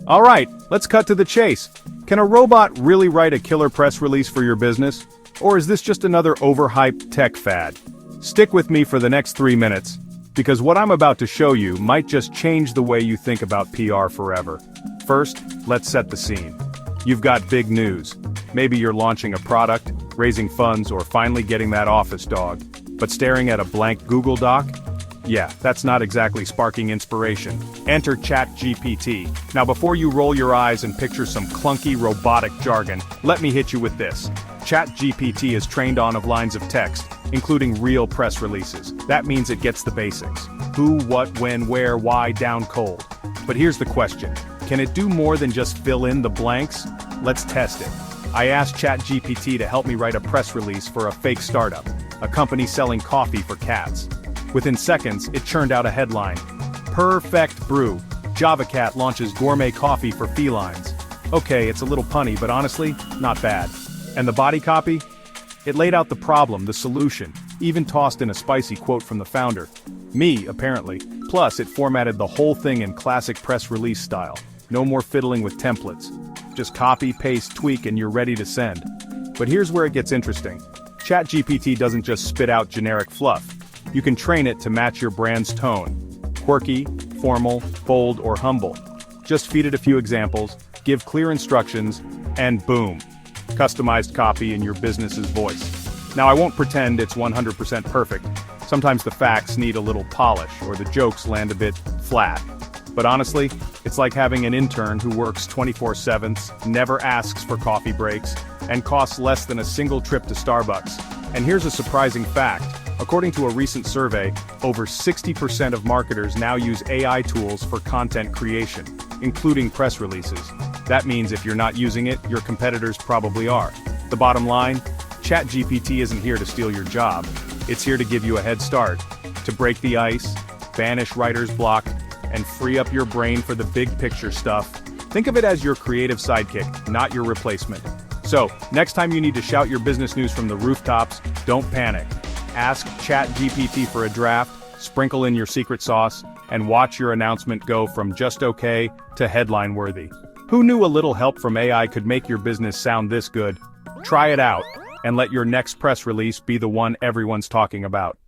Alright, let's cut to the chase. Can a robot really write a killer press release for your business? Or is this just another overhyped tech fad? Stick with me for the next 3 minutes, because what I'm about to show you might just change the way you think about PR forever. First, let's set the scene. You've got big news. Maybe you're launching a product, raising funds, or finally getting that office dog. But staring at a blank Google Doc? Yeah, that's not exactly sparking inspiration. Enter ChatGPT. Now before you roll your eyes and picture some clunky robotic jargon, let me hit you with this. ChatGPT is trained on of lines of text, including real press releases. That means it gets the basics. Who, what, when, where, why, down cold. But here's the question. Can it do more than just fill in the blanks? Let's test it. I asked ChatGPT to help me write a press release for a fake startup, a company selling coffee for cats. Within seconds, it churned out a headline. Perfect brew. JavaCat launches gourmet coffee for felines. Okay, it's a little punny, but honestly, not bad. And the body copy? It laid out the problem, the solution, even tossed in a spicy quote from the founder. Me, apparently. Plus, it formatted the whole thing in classic press release style. No more fiddling with templates. Just copy, paste, tweak, and you're ready to send. But here's where it gets interesting. ChatGPT doesn't just spit out generic fluff. You can train it to match your brand's tone. Quirky, formal, bold, or humble. Just feed it a few examples, give clear instructions, and boom. Customized copy in your business's voice. Now I won't pretend it's 100% perfect. Sometimes the facts need a little polish, or the jokes land a bit flat. But honestly, it's like having an intern who works 24/7, never asks for coffee breaks, and costs less than a single trip to Starbucks. And here's a surprising fact. According to a recent survey, over 60% of marketers now use AI tools for content creation, including press releases. That means if you're not using it, your competitors probably are. The bottom line, ChatGPT isn't here to steal your job. It's here to give you a head start, to break the ice, banish writer's block, and free up your brain for the big picture stuff. Think of it as your creative sidekick, not your replacement. So, next time you need to shout your business news from the rooftops, don't panic. Ask ChatGPT for a draft, sprinkle in your secret sauce, and watch your announcement go from just okay to headline worthy. Who knew a little help from AI could make your business sound this good? Try it out, and let your next press release be the one everyone's talking about.